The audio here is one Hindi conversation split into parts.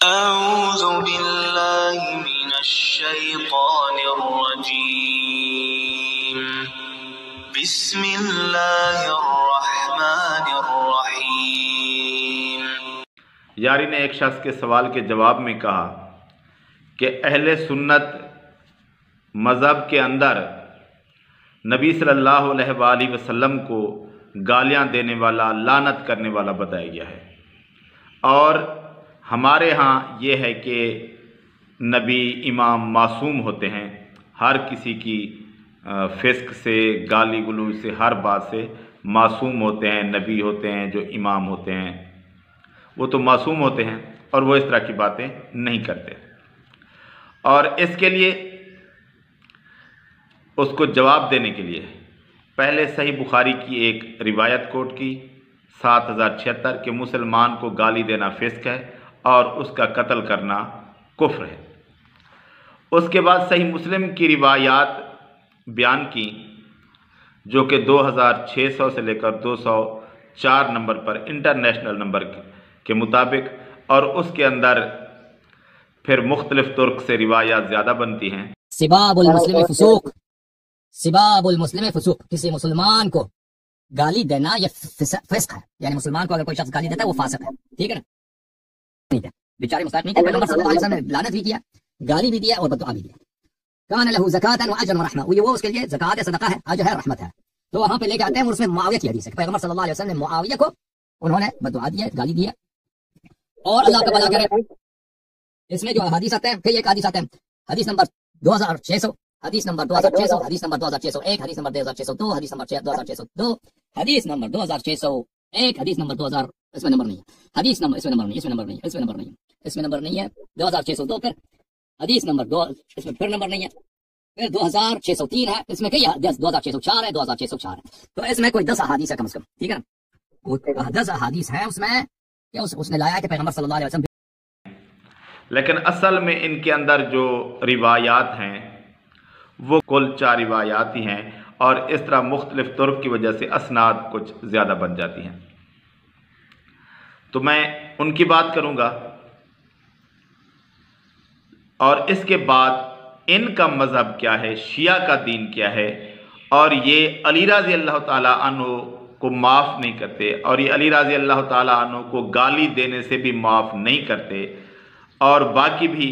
अऊज़ु बिल्लाहि मिनश्शैतानिर्रजीम। बिस्मिल्लाहिर्रहमानिर्रहीम। यारी ने एक शख्स के सवाल के जवाब में कहा कि अहले सुन्नत मज़हब के अंदर नबी सल्लल्लाहु अलैहि वसल्लम को गालियां देने वाला, लानत करने वाला बताया गया है। और हमारे यहाँ ये है कि नबी इमाम मासूम होते हैं, हर किसी की फिस्क से, गाली गलौज से, हर बात से मासूम होते हैं। नबी होते हैं जो इमाम होते हैं, वो तो मासूम होते हैं और वो इस तरह की बातें नहीं करते। और इसके लिए उसको जवाब देने के लिए पहले सही बुखारी की एक रिवायत कोट की 7076 कि मुसलमान को गाली देना फिस्क है और उसका कत्ल करना कुफ्र है। उसके बाद सही मुस्लिम की रिवायात बयान की जो कि 2600 से लेकर 204 नंबर पर इंटरनेशनल नंबर के मुताबिक, और उसके अंदर फिर मुख्तलिफ तुर्क से रिवायात ज़्यादा बनती हैं। सिबाबुल मुस्लिम फुसूक, सिबाबुल मुस्लिम फुसूक, किसी मुसलमान को गाली देना यह फिस्क है। यानी मुसलमान को अगर कोई शख्स गाली देता है वो फासिक है, ठीक है ना। नहीं थे बेचारे मुस्ताद नहीं थे, पैगंबर सल्लल्लाहु अलैहि वसल्लम ने लानत भी किया, गाली भी दिया और बद्दुआ भी दिया। कान लहू ज़कातन व अजर व रहमा, वो उसके लिए ज़कात है, सदका है, अजर है, रहमत है। तो वहां पे लेके आते हैं और उसमें मुआविया की हदीस है, पैगंबर सल्लल्लाहु अलैहि वसल्लम ने मुआविया को उन्होंने बद्दुआ दिया, गाली दिया और अल्लाह का भला करे। इसमें जो हदीस आते हैं, कई एक हदीस आते हैं, हदीस नंबर 2600, हदीस नंबर 2600, हदीस नंबर 2601, हदीस नंबर 2602, हदीस नंबर 2602, हदीस नंबर 2601, हदीस नंबर 2000, इसमें नंबर नहीं है, हदीस नंबर इसमें नंबर नहीं, इसमें नंबर नहीं, इसमें नंबर नहीं, इसमें नंबर नहीं है, 2602, फिर हदीस नंबर 2, इसमें फिर नंबर नहीं है, फिर 2603 है, इसमें कई 2604 है, 2604 है। तो इसमें कोई 10 अहादीस है कम से कम, ठीक है ना। वो 10 अहादीस है उसमें क्या उसने लाया है कि पैगंबर सल्लल्लाहु अलैहि वसल्लम। लेकिन असल में इनके अंदर जो रिवायात हैं वो कुल 4 रिवायात ही हैं, और इस तरह मुख्तलिफ तुर्क की वजह से असनाद कुछ ज़्यादा बन जाती हैं। तो मैं उनकी बात करूँगा और इसके बाद इनका मज़हब क्या है, शिया का दीन क्या है, और ये अली रज़ी अल्लाह ताला अन्हु को माफ़ नहीं करते, और ये अली रज़ी अल्लाह ताला अन्हु को गाली देने से भी माफ़ नहीं करते, और बाकी भी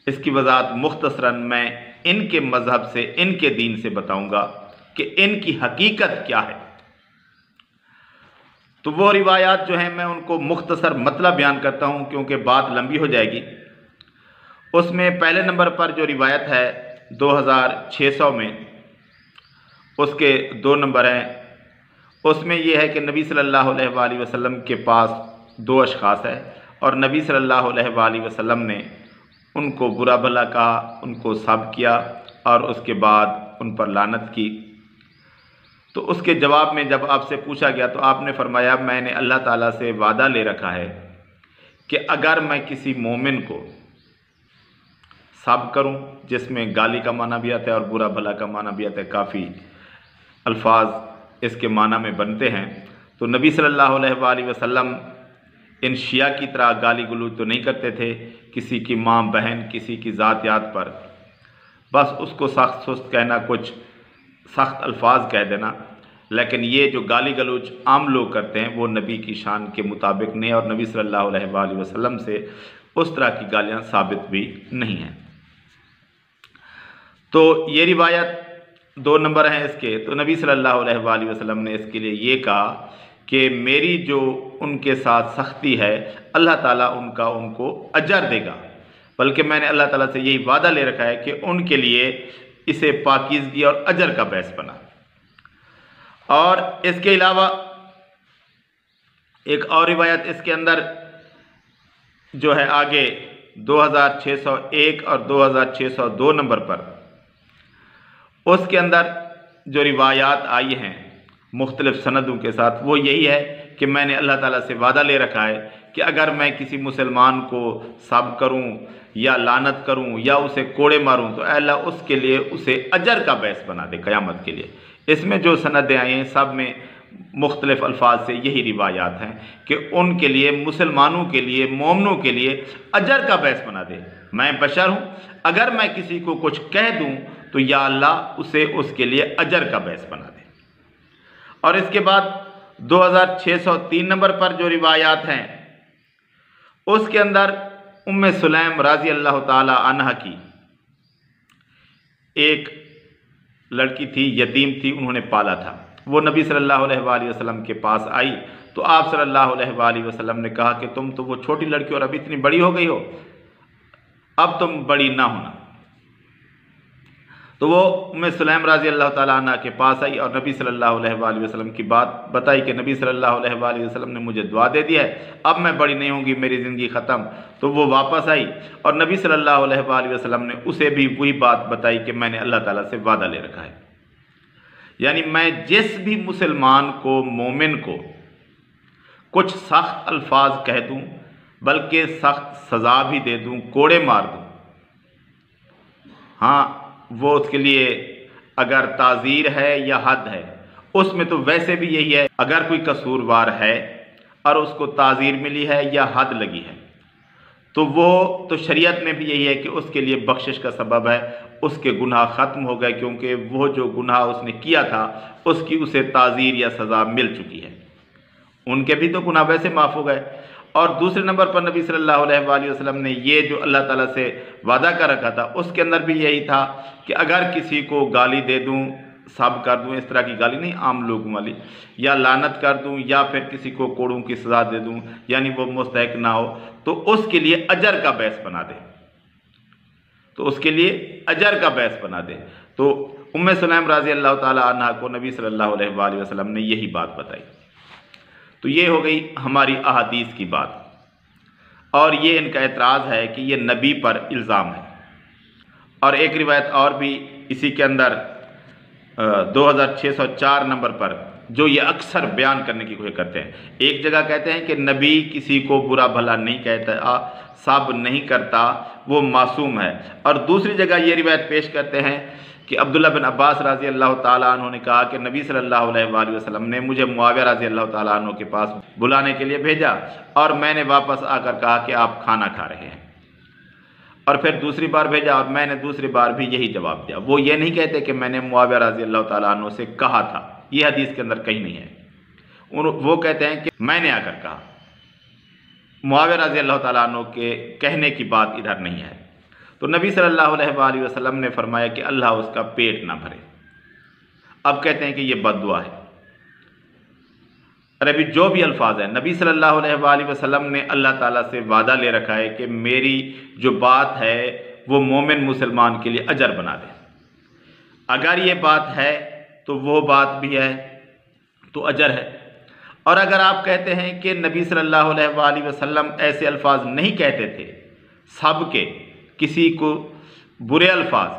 इसकी वजाहत मुख्तसरन मैं इनके मज़हब से, इनके दीन से बताऊंगा कि इनकी हकीकत क्या है। तो वो रिवायात जो हैं मैं उनको मुख्तसर मतलब बयान करता हूं क्योंकि बात लंबी हो जाएगी। उसमें पहले नंबर पर जो रिवायत है 2600 में, उसके 2 नंबर हैं। उसमें यह है कि नबी सल्लल्लाहु अलैहि वसल्लम के पास 2 अशख़ास है और नबी सल्लल्लाहु अलैहि वसल्लम ने उनको बुरा भला कहा, उनको सब किया और उसके बाद उन पर लानत की। तो उसके जवाब में जब आपसे पूछा गया तो आपने फरमाया, मैंने अल्लाह ताला से वादा ले रखा है कि अगर मैं किसी मोमिन को सब करूं, जिसमें गाली का माना भी आता है और बुरा भला का माना भी आता है, काफ़ी अल्फाज इसके माना में बनते हैं, तो नबी सल्लल्लाहु अलैहि वसल्लम इन शिया की तरह गाली गलौज तो नहीं करते थे किसी की माँ बहन, किसी की ज़ात-यात पर, बस उसको सख्त सुस्त कहना, कुछ सख्त अल्फाज कह देना। लेकिन ये जो गाली गलौज आम लोग करते हैं वो नबी की शान के मुताबिक नहीं, और नबी सल्लल्लाहु अलैहि वसल्लम से उस तरह की गालियाँ साबित भी नहीं हैं। तो ये रिवायत 2 नंबर हैं इसके। तो नबी सल्लल्लाहु अलैहि वसल्लम ने इसके लिए ये कहा कि मेरी जो उनके साथ सख्ती है अल्लाह ताला उनको अजर देगा, बल्कि मैंने अल्लाह ताला से यही वादा ले रखा है कि उनके लिए इसे पाकीज़गी और अजर का बैस बना। और इसके अलावा एक और रिवायत इसके अंदर जो है आगे 2601 और 2602 नंबर पर, उसके अंदर जो रिवायात आई हैं मुख्तलिफ सनदों के साथ, वो यही है कि मैंने अल्लाह ताला से वादा ले रखा है कि अगर मैं किसी मुसलमान को सब करूं या लानत करूं या उसे कोड़े मारूं तो अल्लाह उसके लिए उसे अजर का बैस बना दे क़यामत के लिए। इसमें जो सनदें आई हैं सब में मुख्तलिफ अल्फाज से यही रिवायात हैं कि उनके लिए, मुसलमानों के लिए, मोमिनों के लिए अजर का बैस बना दे। मैं बशर हूँ, अगर मैं किसी को कुछ कह दूँ तो या अल्लाह उसे उसके लिए अजर का बैस बना दे। और इसके बाद 2603 नंबर पर जो रिवायात हैं उसके अंदर उम्मे सुलैम राज़ी अल्लाह ताला अन्हा की एक लड़की थी, यतीम थी, उन्होंने पाला था। वो नबी सल्लल्लाहु अलैहि वसल्लम के पास आई तो आप सल्लल्लाहु अलैहि वसल्लम ने कहा कि तुम तो वो छोटी लड़की और अभी इतनी बड़ी हो गई हो, अब तुम बड़ी ना होना। तो वो उम्मे सुलैम राज़ी अल्लाह ताला अन्हा के पास आई और नबी सल्लल्लाहु अलैहि वसल्लम की बात बताई कि नबी सल्लल्लाहु अलैहि वसल्लम ने मुझे दुआ दे दिया है, अब मैं बड़ी नहीं होंगी, मेरी ज़िंदगी ख़त्म। तो वो वापस आई और नबी सल्लल्लाहु अलैहि वसल्लम ने उसे भी वही बात बताई कि मैंने अल्लाह ताला से वादा ले रखा है, यानी मैं जिस भी मुसलमान को, मोमिन को कुछ सख्त अल्फाज कह दूँ, बल्कि सख्त सज़ा भी दे दूँ, कोड़े मार दूँ, हाँ वो उसके लिए अगर ताज़ीर है या हद है, उसमें तो वैसे भी यही है, अगर कोई कसूरवार है और उसको ताज़ीर मिली है या हद लगी है तो वो तो शरीयत में भी यही है कि उसके लिए बख्शिश का सबब है, उसके गुनाह ख़त्म हो गए, क्योंकि वो जो गुनाह उसने किया था उसकी उसे ताज़ीर या सज़ा मिल चुकी है, उनके भी तो गुनाह वैसे माफ़ हो गए। और दूसरे नंबर पर नबी सल्लल्लाहु अलैहि वसल्लम ने ये जो अल्लाह ताला से वादा कर रखा था उसके अंदर भी यही था कि अगर किसी को गाली दे दूँ, सब कर दूँ, इस तरह की गाली नहीं आम लोगों वाली, या लानत कर दूँ या फिर किसी को कोड़ों की सज़ा दे दूँ, यानी वो मुस्तहक ना हो, तो उसके लिए अजर का बैस बना दे, तो उसके लिए अजर का बैस बना दे। तो उम्मे सुलैम राज़ी अल्लाह ताला अन्हा को नबी सल्लल्लाहु अलैहि वसल्लम ने यही बात बताई। तो ये हो गई हमारी अहादीस की बात। और ये इनका एतराज़ है कि ये नबी पर इल्ज़ाम है। और एक रिवायत और भी इसी के अंदर 2604 नंबर पर जो ये अक्सर बयान करने की कोशिश करते हैं, एक जगह कहते हैं कि नबी किसी को बुरा भला नहीं कहता, सब नहीं करता, वो मासूम है। और दूसरी जगह ये रिवायत पेश करते हैं कि अब्दुल्ला बिन अब्बास राज़ी अल्लाह ताला अन्हु ने कहा कि नबी सल्लल्लाहु अलैहि वसल्लम ने मुझे मुआविया राज़ी अल्लाह ताला अन्हु के पास बुलाने के लिए भेजा और मैंने वापस आकर कहा कि आप खाना खा रहे हैं, और फिर दूसरी बार भेजा और मैंने दूसरी बार भी यही जवाब दिया। वो ये नहीं कहते कि मैंने मुआविया राज़ी अल्लाह ताला अन्हु से कहा था, ये हदीस के अंदर कहीं नहीं है। वो कहते हैं कि मैंने आकर कहा, मुआविया राज़ी अल्लाह ताला अन्हु के कहने की बात इधर नहीं है। तो नबी सल्लल्लाहु अलैहि वसल्लम ने फरमाया कि अल्लाह उसका पेट ना भरे। अब कहते हैं कि ये बद्दुआ है। अरे भी जो भी अल्फाज है, नबी सल्लल्लाहु अलैहि वसल्लम ने अल्लाह ताला से वादा ले रखा है कि मेरी जो बात है वो मोमिन मुसलमान के लिए अजर बना दे। अगर ये बात है तो वो बात भी है तो अजर है। और अगर आप कहते हैं कि नबी सल्लल्लाहु अलैहि वसल्लम ऐसे अल्फाज नहीं कहते थे, सबके किसी को बुरे अल्फाज,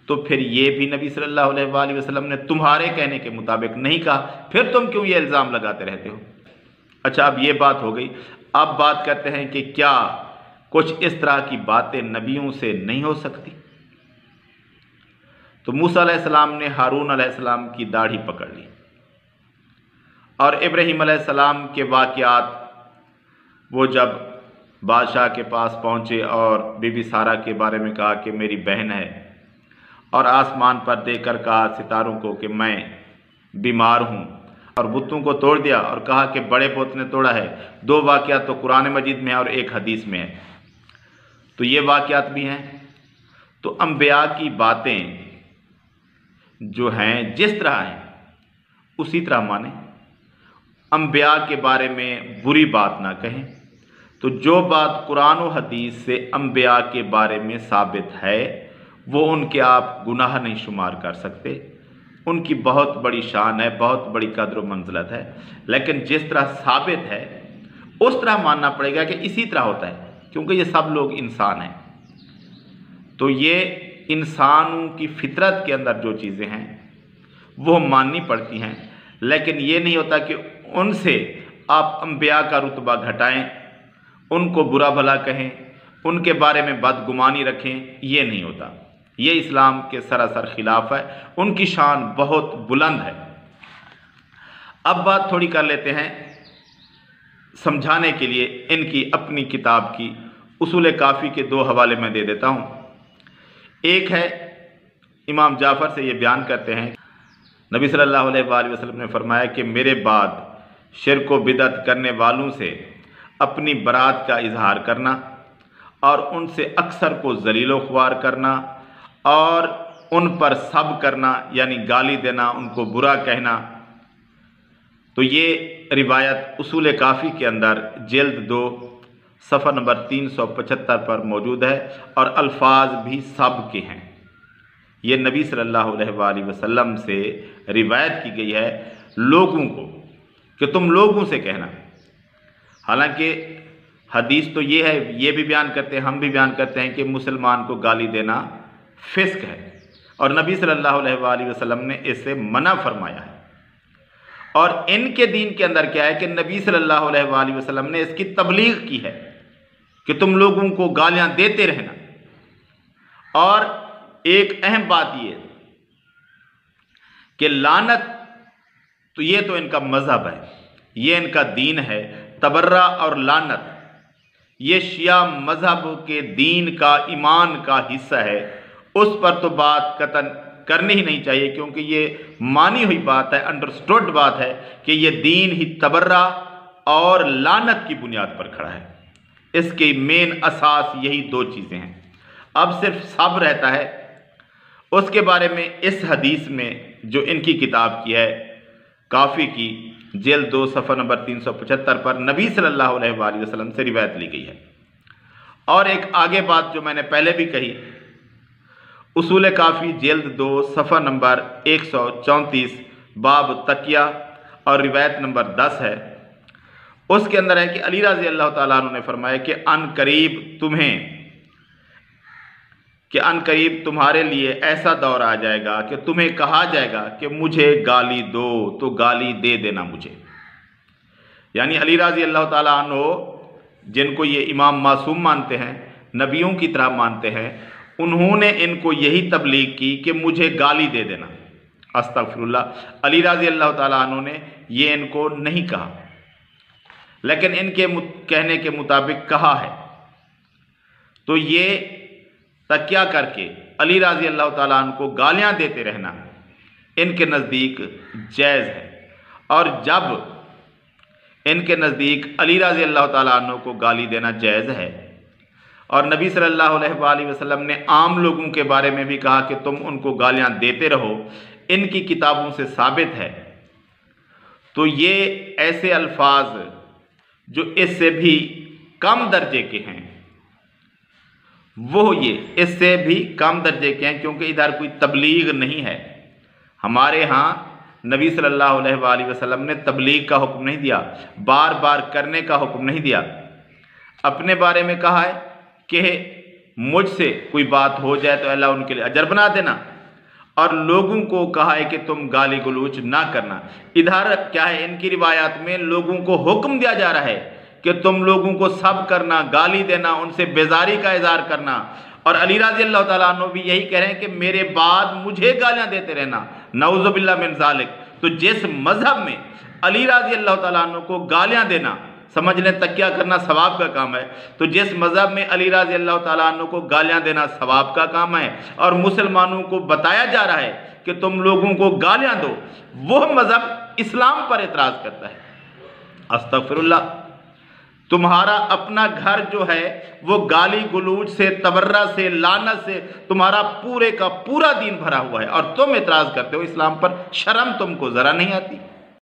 तो फिर ये भी नबी सल्लल्लाहु अलैहि वसल्लम ने तुम्हारे कहने के मुताबिक नहीं कहा, फिर तुम क्यों ये इल्ज़ाम लगाते रहते हो। अच्छा, अब ये बात हो गई। अब बात करते हैं कि क्या कुछ इस तरह की बातें नबियों से नहीं हो सकती। तो मूसा अलैहिस्सलाम ने हारून अलैहिस्सलाम की दाढ़ी पकड़ ली और इब्राहीम अलैहिस्सलाम के वाक़यात, वो जब बादशाह के पास पहुँचे और बीबी सारा के बारे में कहा कि मेरी बहन है, और आसमान पर देखकर कहा सितारों को कि मैं बीमार हूँ, और बुतों को तोड़ दिया और कहा कि बड़े बुत ने तोड़ा है। दो वाक़यात तो कुरान मजीद में है और एक हदीस में है, तो ये वाक़यात भी हैं। तो अंबिया की बातें जो हैं जिस तरह हैं उसी तरह माने, अंबिया के बारे में बुरी बात ना कहें। तो जो बात कुरान और हदीस से अंबिया के बारे में साबित है वो उनके आप गुनाह नहीं शुमार कर सकते, उनकी बहुत बड़ी शान है, बहुत बड़ी कद्र व मंज़िलत है। लेकिन जिस तरह साबित है उस तरह मानना पड़ेगा कि इसी तरह होता है, क्योंकि ये सब लोग इंसान हैं। तो ये इंसानों की फितरत के अंदर जो चीज़ें हैं वो माननी पड़ती हैं, लेकिन ये नहीं होता कि उनसे आप अंबिया का रुतबा घटाएं, उनको बुरा भला कहें, उनके बारे में बदगुमानी रखें, ये नहीं होता। ये इस्लाम के सरासर खिलाफ है। उनकी शान बहुत बुलंद है। अब बात थोड़ी कर लेते हैं समझाने के लिए इनकी अपनी किताब की उसूल काफ़ी के 2 हवाले मैं दे देता हूँ। एक है, इमाम जाफ़र से ये बयान करते हैं, नबी सल्लल्लाहु अलैहि वसल्लम ने फरमाया कि मेरे बाद शिर्क व बिदअत करने वालों से अपनी बरात का इजहार करना और उनसे अक्सर को ज़लीलो ख्वार करना और उन पर सब करना यानी गाली देना, उनको बुरा कहना। तो ये रिवायत उसूल काफ़ी के अंदर जिल्द 2 सफ़ा नंबर 375 पर मौजूद है और अल्फाज भी सब के हैं। ये नबी सल्लल्लाहु अलैहि वसल्लम से रिवायत की गई है लोगों को कि तुम लोगों से कहना। हालांकि हदीस तो ये है, ये भी बयान करते हैं, हम भी बयान करते हैं कि मुसलमान को गाली देना फिस्क है और नबी सल्लल्लाहु अलैहि वसल्लम ने इससे मना फरमाया है। और इनके दीन के अंदर क्या है कि नबी सल्लल्लाहु अलैहि वसल्लम ने इसकी तबलीग की है कि तुम लोगों को गालियां देते रहना। और एक अहम बात ये कि लानत, तो ये तो इनका मजहब है, ये इनका दीन है। तबर्रा और लानत ये शिया मजहब के दीन का, ईमान का हिस्सा है। उस पर तो बात कतन करनी ही नहीं चाहिए, क्योंकि ये मानी हुई बात है, अंडरस्टूड बात है कि ये दीन ही तबर्रा और लानत की बुनियाद पर खड़ा है। इसके मेन असास यही 2 चीज़ें हैं। अब सिर्फ सब रहता है, उसके बारे में इस हदीस में जो इनकी किताब की है काफ़ी की जिल्द 2 सफ़ा नंबर 375 पर नबी सल्लल्लाहु अलैहि वसल्लम से रिवायत ली गई है। और एक आगे बात जो मैंने पहले भी कही, उसूल काफ़ी जिल्द 2 सफ़ा नंबर 134 बाब तकिया और रिवायत नंबर 10 है। उसके अंदर है कि अली रज़ी अल्लाह ताला अन्हु ने फरमाया कि अनकरीब तुम्हारे लिए ऐसा दौर आ जाएगा कि तुम्हें कहा जाएगा कि मुझे गाली दो तो गाली दे देना मुझे। यानी अली रज़ी अल्लाह ताला अन्हु, जिनको ये इमाम मासूम मानते हैं, नबियों की तरह मानते हैं, उन्होंने इनको यही तबलीग की कि मुझे गाली दे देना। अस्तगफिरुल्लाह। अली रज़ी अल्लाह ताला अन्हु ने ये इनको नहीं कहा, लेकिन इनके कहने के मुताबिक कहा है। तो ये तकिया करके अली रज़ी अल्लाह ताला अन्हु को गालियां देते रहना इनके नज़दीक जायज़ है। और जब इनके नज़दीक अली रज़ी अल्लाह ताला अन्हु को गाली देना जायज़ है और नबी सल्लल्लाहु अलैहि वसल्लम ने आम लोगों के बारे में भी कहा कि तुम उनको गालियां देते रहो, इनकी किताबों से साबित है, तो ये ऐसे अल्फाज जो इससे भी कम दर्जे के हैं, वो ये इससे भी कम दर्जे के हैं, क्योंकि इधर कोई तबलीग नहीं है। हमारे यहाँ नबी सल्लल्लाहु अलैहि वसल्लम ने तबलीग का हुक्म नहीं दिया, बार बार करने का हुक्म नहीं दिया। अपने बारे में कहा है कि मुझसे कोई बात हो जाए तो अल्लाह उनके लिए अजर बना देना, और लोगों को कहा है कि तुम गाली गलौज ना करना। इधर क्या है, इनकी रिवायात में लोगों को हुक्म दिया जा रहा है कि तुम लोगों को सब करना, गाली देना, उनसे बेजारी का इजहार करना। और अली रज़ी अल्लाह ताला अन्हु भी यही कह रहे हैं कि मेरे बाद मुझे गालियां देते रहना, नऊज़ु बिल्लाह मिन ज़ालिक। तो जिस मजहब में अली रज़ी अल्लाह ताला अन्हु को गालियां देना, समझ लें तकिया करना सवाब का काम है, तो जिस मजहब में अली रज़ी अल्लाह ताला अन्हु को गालियां देना सवाब का काम है और मुसलमानों को बताया जा रहा है कि तुम लोगों को गालियां दो, वह मजहब इस्लाम पर एतराज़ करता है। अस्तगफिरुल्लाह। तुम्हारा अपना घर जो है वो गाली गलौज से, तबर्रा से, लानत से तुम्हारा पूरे का पूरा दीन भरा हुआ है और तुम एतराज़ करते हो इस्लाम पर। शर्म तुमको ज़रा नहीं आती?